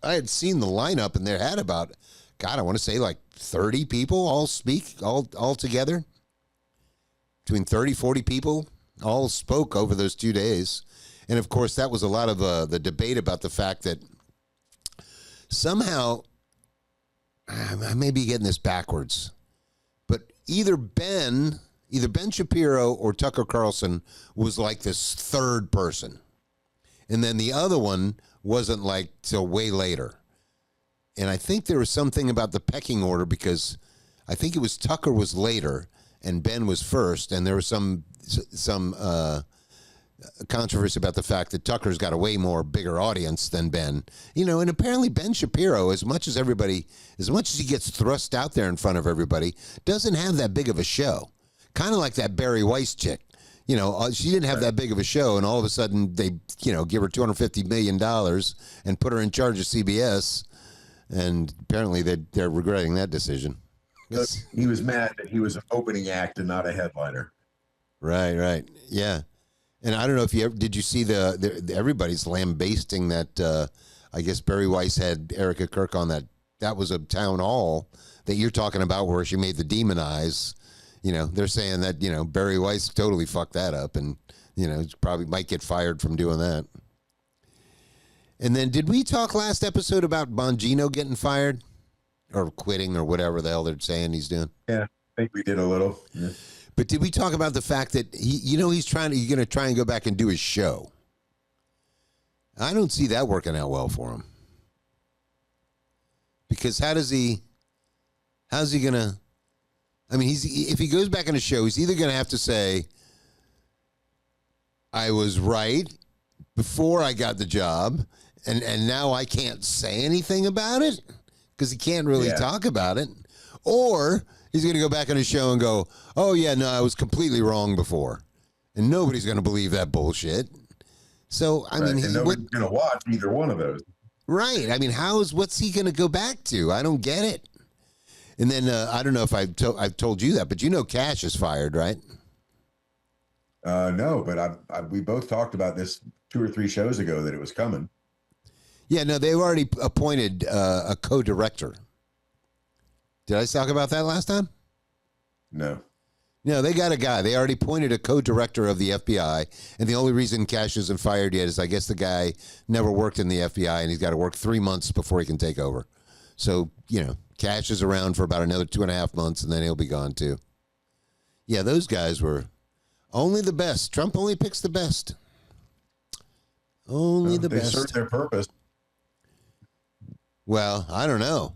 I had seen the lineup and there had about, God, I want to say like 30 people all together. Between 30, 40 people all spoke over those 2 days. And of course, that was a lot of the debate about the fact that somehow, I may be getting this backwards, but either Ben Shapiro or Tucker Carlson was like this third person. And then the other one wasn't like till way later. And I think there was something about the pecking order because I think it was Tucker was later and Ben was first. And there was some controversy about the fact that Tucker's got a way bigger audience than Ben, and apparently Ben Shapiro, as much as he gets thrust out there in front of everybody, doesn't have that big of a show. Kind of like that Barry Weiss chick, she didn't have that big of a show, and all of a sudden they, give her $250 million and put her in charge of CBS, and apparently they're regretting that decision. He was mad that he was an opening act and not a headliner. Right, yeah. And I don't know if did you see everybody's lambasting that, I guess Barry Weiss had Erica Kirk on that was a town hall that you're talking about where she made the demon eyes. They're saying that, Barry Weiss totally fucked that up and, probably might get fired from doing that. And then did we talk last episode about Bongino getting fired or quitting or whatever the hell they're saying he's doing? Yeah, I think we did a little. Yeah. But did we talk about the fact that he's going to try and go back and do his show? I don't see that working out well for him. Because how's he going to, I mean, if he goes back on a show, he's either going to have to say, I was right before I got the job, and now I can't say anything about it because he can't really talk about it, or he's going to go back on his show and go, oh, yeah, no, I was completely wrong before. And nobody's going to believe that bullshit. So, I mean, nobody's going to watch either one of those. Right. I mean, what's he going to go back to? I don't get it. And then I don't know if I've told you that, but Cash is fired, right? No, but we both talked about this 2 or 3 shows ago that it was coming. Yeah, no, they've already appointed a co-director. Did I talk about that last time? No. No, they got a guy. They already appointed a co-director of the FBI, and the only reason Cash isn't fired yet is I guess the guy never worked in the FBI, and he's got to work 3 months before he can take over. So, Cash is around for about another 2.5 months, and then he'll be gone too. Yeah, those guys were only the best. Trump only picks the best. Only the best. They served their purpose. Well, I don't know.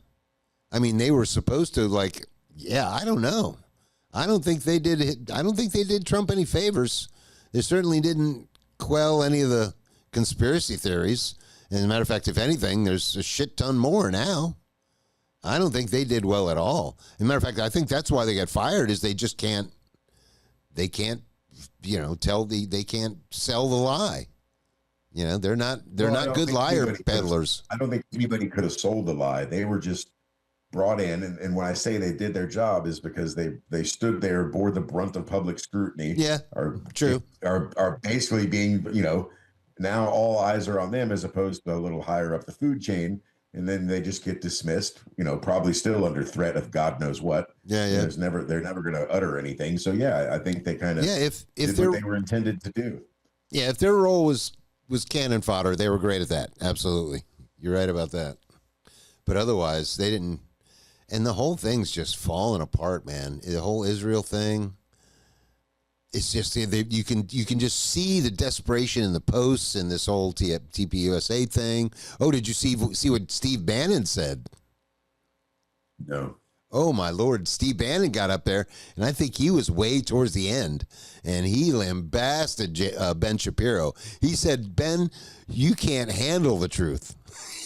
I mean, they were supposed to I don't know. I don't think they did Trump any favors. They certainly didn't quell any of the conspiracy theories. As a matter of fact, if anything, there's a shit ton more now. I don't think they did well at all. As a matter of fact, I think that's why they got fired. Is they just can't. They can't, they can't sell the lie. They're not good liar peddlers. I don't think anybody could have sold the lie. They were just brought in, and when I say they did their job is because they stood there, bore the brunt of public scrutiny. Yeah, true. Are basically being, now all eyes are on them as opposed to a little higher up the food chain, and then they just get dismissed. Probably still under threat of God knows what. Yeah. They're never going to utter anything. So yeah, I think they kind of if did what they were intended to do. Yeah, if their role was cannon fodder, they were great at that. Absolutely, you're right about that. But otherwise, they didn't. And the whole thing's just falling apart, man. The whole Israel thing. It's just you can just see the desperation in the posts and this whole TPUSA thing. Oh, did you see what Steve Bannon said? No. Oh my Lord, Steve Bannon got up there, and I think he was way towards the end, and he lambasted Ben Shapiro. He said, "Ben, you can't handle the truth."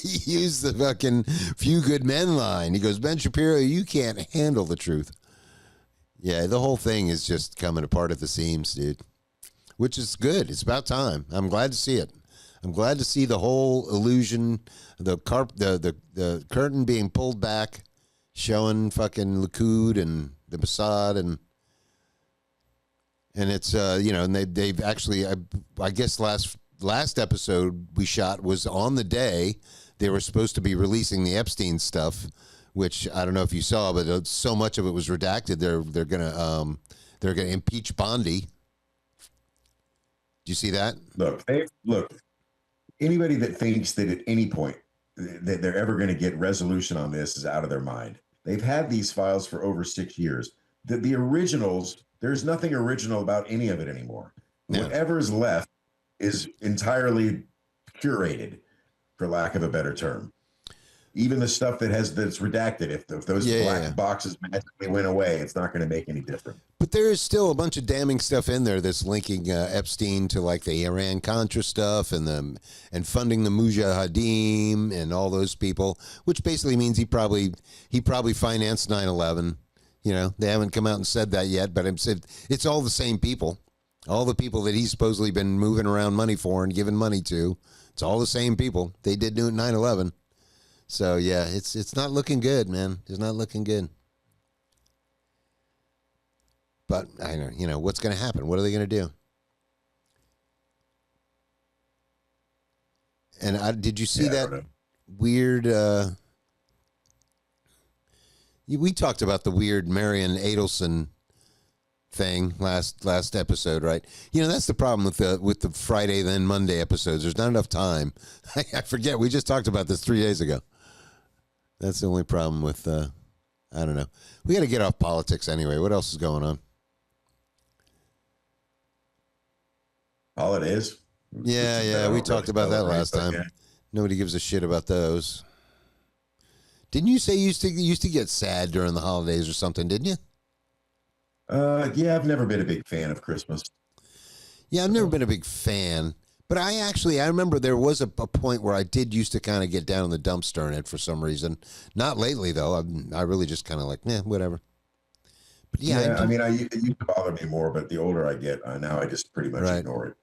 He used the fucking few good men line. He goes, "Ben Shapiro, you can't handle the truth." Yeah, the whole thing is just coming apart at the seams, dude. Which is good. It's about time. I'm glad to see it. I'm glad to see the whole illusion, the curtain being pulled back, showing fucking Likud and the Mossad and it's and they've actually I guess last episode we shot was on the day they were supposed to be releasing the Epstein stuff, which I don't know if you saw, but so much of it was redacted. They're gonna impeach Bondi. Do you see that? Look. Anybody that thinks that at any point that they're ever going to get resolution on this is out of their mind. They've had these files for over 6 years. The originals, there's nothing original about any of it anymore. Yeah. Whatever is left is entirely curated, for lack of a better term. Even the stuff that's redacted, if those black boxes magically went away, it's not going to make any difference. But there is still a bunch of damning stuff in there that's linking Epstein to like the Iran-Contra stuff and funding the Mujahideen and all those people, which basically means he probably financed 9/11. They haven't come out and said that yet, but it's all the same people. All the people that he's supposedly been moving around money for and giving money to, it's all the same people. They did do 9/11. So yeah, it's not looking good, man. It's not looking good. But I know, what's going to happen? What are they going to do? And did you see that weird? We talked about the weird Marion Adelson thing last episode, right? That's the problem with the Friday then Monday episodes. There's not enough time. I forget. We just talked about this 3 days ago. That's the only problem with, I don't know. We got to get off politics anyway. What else is going on? Holidays. Yeah. We talked about that last time. Yeah. Nobody gives a shit about those. Didn't you say you used to get sad during the holidays or something, didn't you? Yeah, I've never been a big fan of Christmas. Yeah, I've never been a big fan. But I remember there was a point where I did used to kind of get down in the dumpster in it for some reason. Not lately, though. I really just kind of like, whatever. But yeah, it used to bother me more, but the older I get, now I just pretty much ignore it.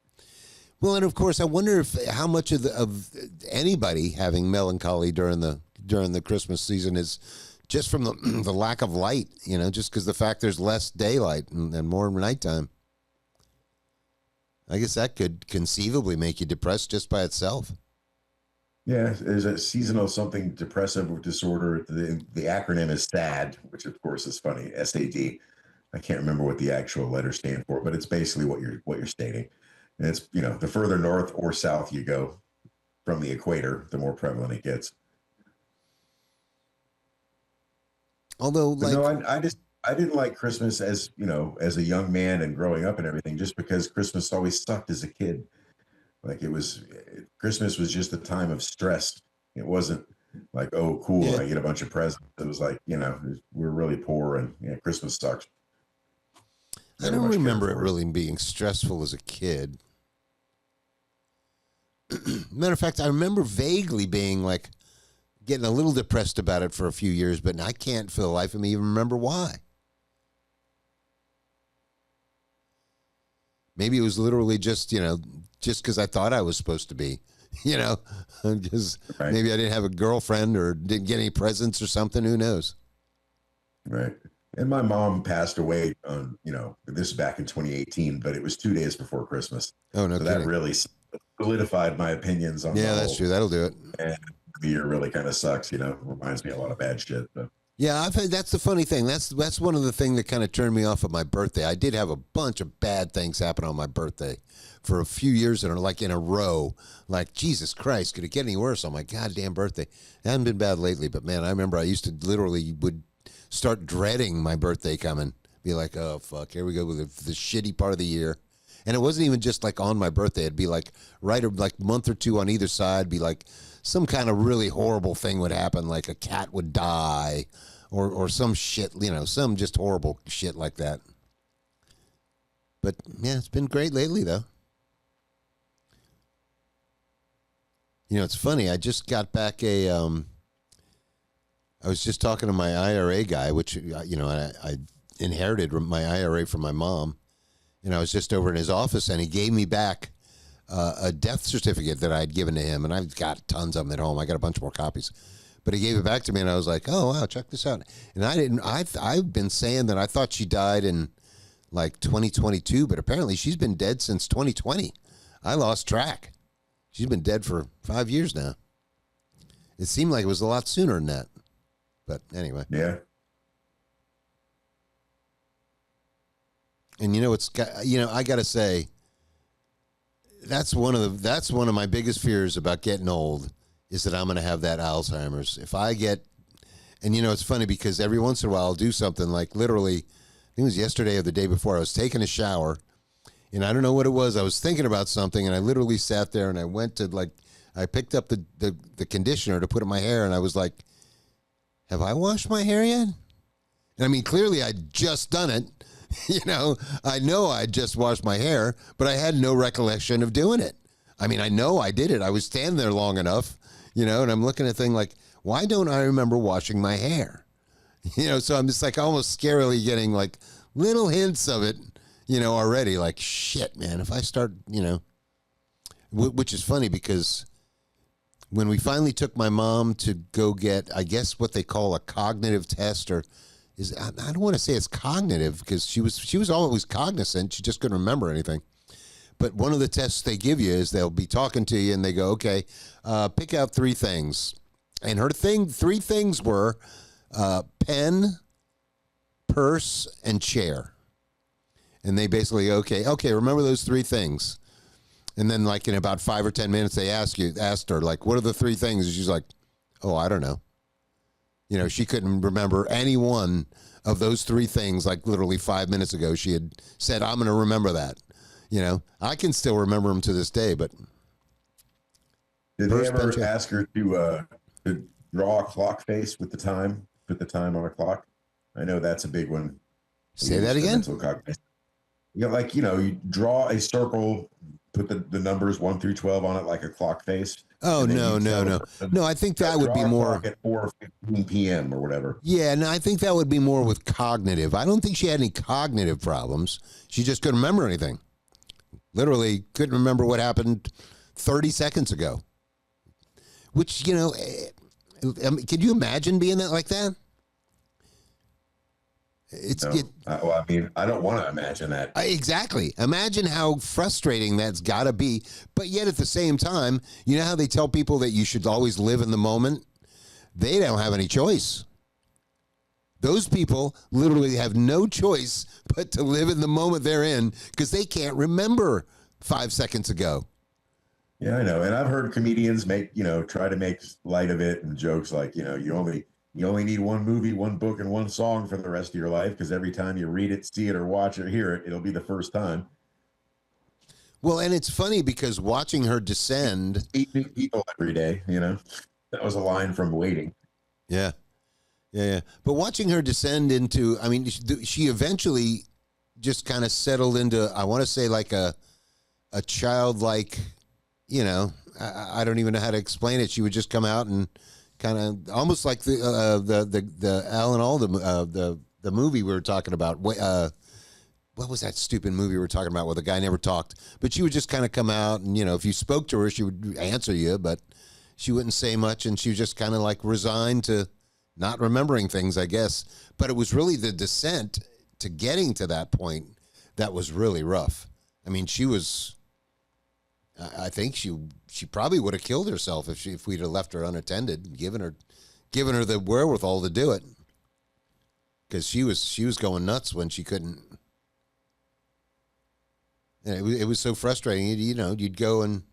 Well, and of course, I wonder how much of anybody having melancholy during the Christmas season is just from the lack of light, just because the fact there's less daylight and more nighttime. I guess that could conceivably make you depressed just by itself. Yeah, there's a seasonal something depressive disorder. The acronym is SAD, which of course is funny. SAD. I can't remember what the actual letters stand for, but it's basically what you're stating. And it's the further north or south you go from the equator, the more prevalent it gets. Although, I didn't like Christmas as a young man and growing up and everything, just because Christmas always sucked as a kid. Like Christmas was just a time of stress. It wasn't like, oh, cool, I get a bunch of presents. It was like, we're really poor and Christmas sucks. I don't remember it really being stressful as a kid. Matter of fact, I remember vaguely being like getting a little depressed about it for a few years, but I can't for the life of me even remember why. Maybe it was literally just, just because I thought I was supposed to be, because Right. maybe I didn't have a girlfriend or didn't get any presents or something. Who knows? Right. And my mom passed away on, this is back in 2018, but it was 2 days before Christmas. Oh, no So kidding. that really solidified my opinions on Yeah, the that's whole, true. That'll do it. and the year really kind of sucks, reminds me of a lot of bad shit. But Yeah, I've had, that's the funny thing. That's one of the things that kind of turned me off of my birthday. I did have a bunch of bad things happen on my birthday for a few years that are like in a row. Like, Jesus Christ, could it get any worse on my goddamn birthday? It hasn't been bad lately, but man, I remember I used to literally would start dreading my birthday coming. Be like, oh, fuck, here we go with the shitty part of the year. And it wasn't even just like on my birthday. It'd be like like month or two on either side, be like some kind of really horrible thing would happen, like a cat would die or some shit, some just horrible shit like that. But yeah, it's been great lately though. It's funny. I just got back I was just talking to my IRA guy, which, I inherited my IRA from my mom. And I was just over in his office, and he gave me back a death certificate that I had given to him. And I've got tons of them at home. I got a bunch more copies. But he gave it back to me, and I was like, oh, wow, check this out. And I've been saying that I thought she died in, like, 2022, but apparently she's been dead since 2020. I lost track. She's been dead for 5 years now. It seemed like it was a lot sooner than that. But anyway. yeah. And I got to say, that's one of my biggest fears about getting old is that I'm going to have that Alzheimer's. If I get, and it's funny because every once in a while I'll do something like literally, I think it was yesterday or the day before, I was taking a shower and I don't know what it was. I was thinking about something and I literally sat there and I went to I picked up the conditioner to put in my hair and I was like, have I washed my hair yet? And I mean, clearly I'd just done it. I know I just washed my hair, but I had no recollection of doing it. I mean, I know I did it. I was standing there long enough, and I'm looking at a thing like, why don't I remember washing my hair? So I'm just like almost scarily getting like little hints of it, already like, shit, man, if I start, which is funny because when we finally took my mom to go get, I guess what they call a cognitive test I don't want to say it's cognitive because she was always cognizant. She just couldn't remember anything. But one of the tests they give you is they'll be talking to you and they go, okay, pick out three things. And her three things were pen, purse, and chair. And they basically go, okay, remember those three things. And then like in about 5 or 10 minutes, they asked her, like, what are the three things? And she's like, oh, I don't know. She couldn't remember any one of those three things. Like literally 5 minutes ago, she had said, I'm going to remember that. I can still remember them to this day, but. Did they ever ask her to draw a clock face with the time, put the time on a clock? I know that's a big one. Say that again? You draw a circle, put the numbers 1 through 12 on it like a clock face. Oh, no. No, I think that would be more at 4:15 p.m. or whatever. Yeah, no, I think that would be more with cognitive. I don't think she had any cognitive problems. She just couldn't remember anything. Literally couldn't remember what happened 30 seconds ago. Which, could you imagine being that like that? I don't want to imagine that. Exactly. Imagine how frustrating that's got to be. But yet at the same time, you know how they tell people that you should always live in the moment? They don't have any choice. Those people literally have no choice but to live in the moment they're in because they can't remember 5 seconds ago. Yeah, I know. And I've heard comedians try to make light of it and jokes like, you only need one movie, one book, and one song for the rest of your life because every time you read it, see it, or watch it, or hear it, it'll be the first time. Well, and it's funny because watching her descend. Meet new people every day, That was a line from Waiting. Yeah. But watching her descend into, I mean, she eventually just kind of settled into, I want to say like a childlike, I don't even know how to explain it. She would just come out and kind of almost like the Alan Alda the movie we were talking about. What was that stupid movie we were talking about where the guy never talked? But she would just kind of come out, and if you spoke to her, she would answer you, but she wouldn't say much, and she was just kind of like resigned to not remembering things, I guess. But it was really the descent to getting to that point that was really rough. I mean, she was. I think she probably would have killed herself if we'd have left her unattended, given her the wherewithal to do it, because she was going nuts when she couldn't. And it was so frustrating. You'd go and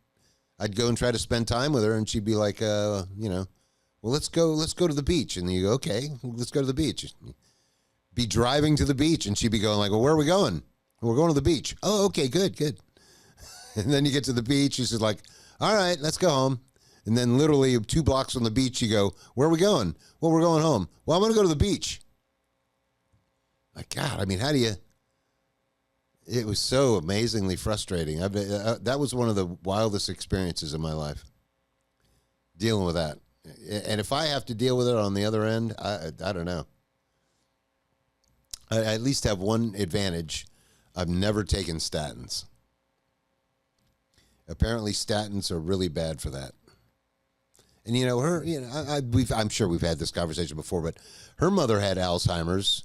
I'd go and try to spend time with her, and she'd be like, well, let's go to the beach, and you go, okay, let's go to the beach. Be driving to the beach, and she'd be going like, well, where are we going? We're going to the beach. Oh, okay, good. And then you get to the beach, she's like, all right, let's go home. And then literally 2 blocks from the beach, you go, where are we going? Well, we're going home. Well, I'm going to go to the beach. My God, I mean, how do you... It was so amazingly frustrating. That was one of the wildest experiences of my life, dealing with that. And if I have to deal with it on the other end, I don't know. I at least have one advantage. I've never taken statins. Apparently, statins are really bad for that. And I'm sure we've had this conversation before, but her mother had Alzheimer's,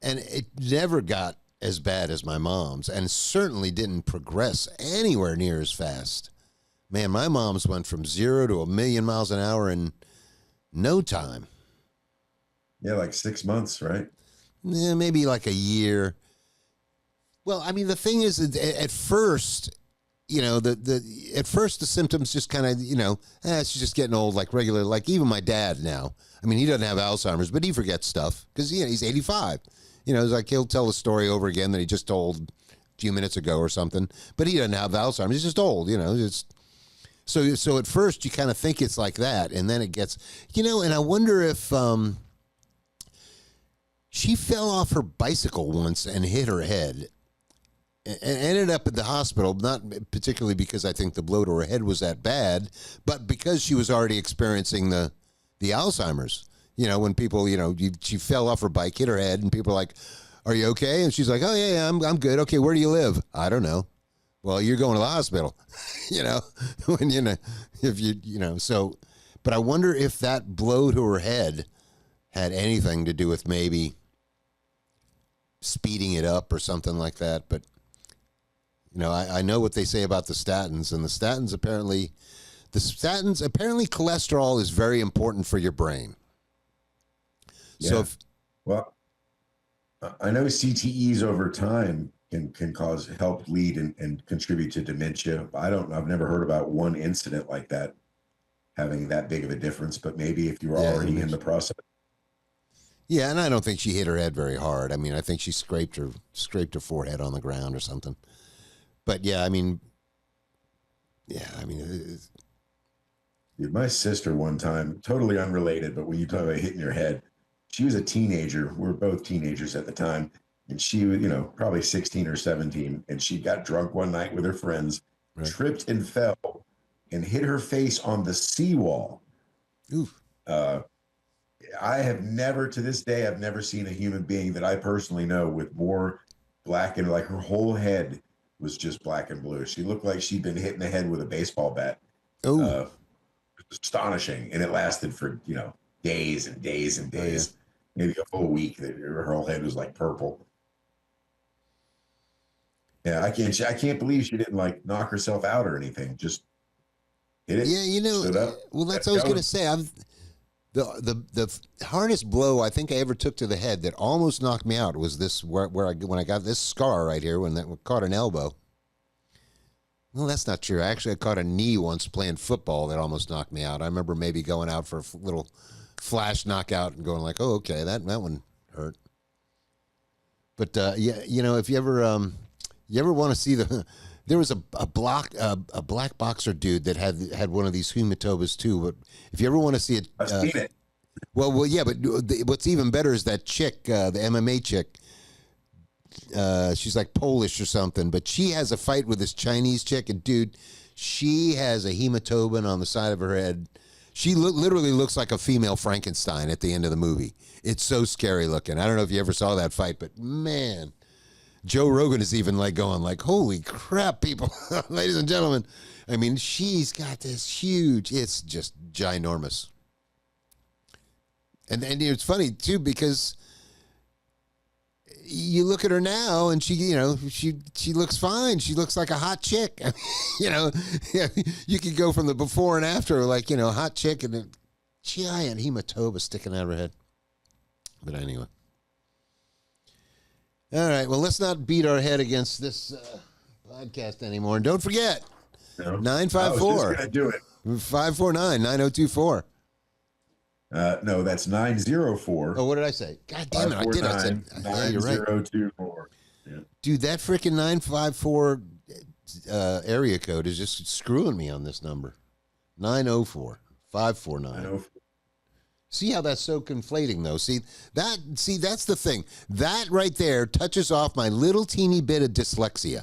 and it never got as bad as my mom's, and certainly didn't progress anywhere near as fast. Man, my mom's went from 0 to 1,000,000 miles an hour in no time. Yeah, like 6 months, right? Yeah, maybe like a year. Well, I mean, the thing is, at first, at first the symptoms just kind of, she's just getting old, like regular, like even my dad now. I mean, he doesn't have Alzheimer's, but he forgets stuff because, he's 85. It's like he'll tell a story over again that he just told a few minutes ago or something, but he doesn't have Alzheimer's. He's just old, So at first you kind of think it's like that, and then it gets, and I wonder if she fell off her bicycle once and hit her head and ended up at the hospital, not particularly because I think the blow to her head was that bad, but because she was already experiencing the Alzheimer's. When people, she fell off her bike, hit her head, and people are like, are you okay? And she's like, oh, yeah, I'm good. Okay, where do you live? I don't know. Well, you're going to the hospital, so, but I wonder if that blow to her head had anything to do with maybe speeding it up or something like that. But, I know what they say about the statins, and the statins apparently cholesterol is very important for your brain. Yeah. So I know CTEs over time can help lead and contribute to dementia. I've never heard about one incident like that having that big of a difference, but maybe if you're already in the process. Yeah, and I don't think she hit her head very hard. I mean, I think she scraped her forehead on the ground or something. But yeah, My sister one time, totally unrelated, but when you talk about hitting your head, she was a teenager. We were both teenagers at the time. And she was, probably 16 or 17. And she got drunk one night with her friends, right, tripped and fell and hit her face on the seawall. Oof. I have never, to this day, I've never seen a human being that I personally know with more black and like her whole head was just black and blue. She looked like she'd been hit in the head with a baseball bat. Oh, astonishing. And it lasted for, days and days and days. Maybe a whole week. Her whole head was like purple. Yeah, I can't believe she didn't like knock herself out or anything. Just hit it. Yeah, well, that's what I was going to say. The hardest blow I think I ever took to the head that almost knocked me out was this when I got this scar right here when that caught an elbow. Well, that's not true. Actually, I caught a knee once playing football that almost knocked me out. I remember maybe going out for a little flash knockout and going like, "Oh, okay, that one hurt." But if you ever want to see there was a black boxer dude that had one of these hematobas too. But if you ever want to see it, I've seen it. Well, yeah. But what's even better is that chick, the MMA chick. She's like Polish or something, but she has a fight with this Chinese chick, and dude, she has a hematoma on the side of her head. She literally looks like a female Frankenstein at the end of the movie. It's so scary looking. I don't know if you ever saw that fight, but man, Joe Rogan is even like going like, holy crap, people, ladies and gentlemen. I mean, she's got this huge, it's just ginormous. And it's funny too, because you look at her now and she, you know, she looks fine. She looks like a hot chick. You know, you could go from the before and after, like, you know, hot chick and a giant hematoma sticking out of her head. But anyway. All right. Well, let's not beat our head against this podcast anymore. And don't forget, 954 549 9024. No, that's 904. Oh, what did I say? God damn it. I did. I said 9024. Yeah. Dude, that freaking 954 area code is just screwing me on this number. 904 549. 904. See how that's so conflating, though? See, that's the thing. That right there touches off my little teeny bit of dyslexia.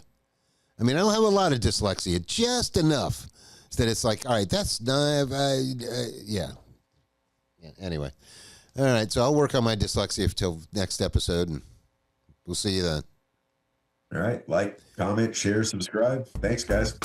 I mean, I don't have a lot of dyslexia, just enough that it's like, all right, that's yeah. Anyway. All right, so I'll work on my dyslexia until next episode, and we'll see you then. All right. Like, comment, share, subscribe. Thanks, guys.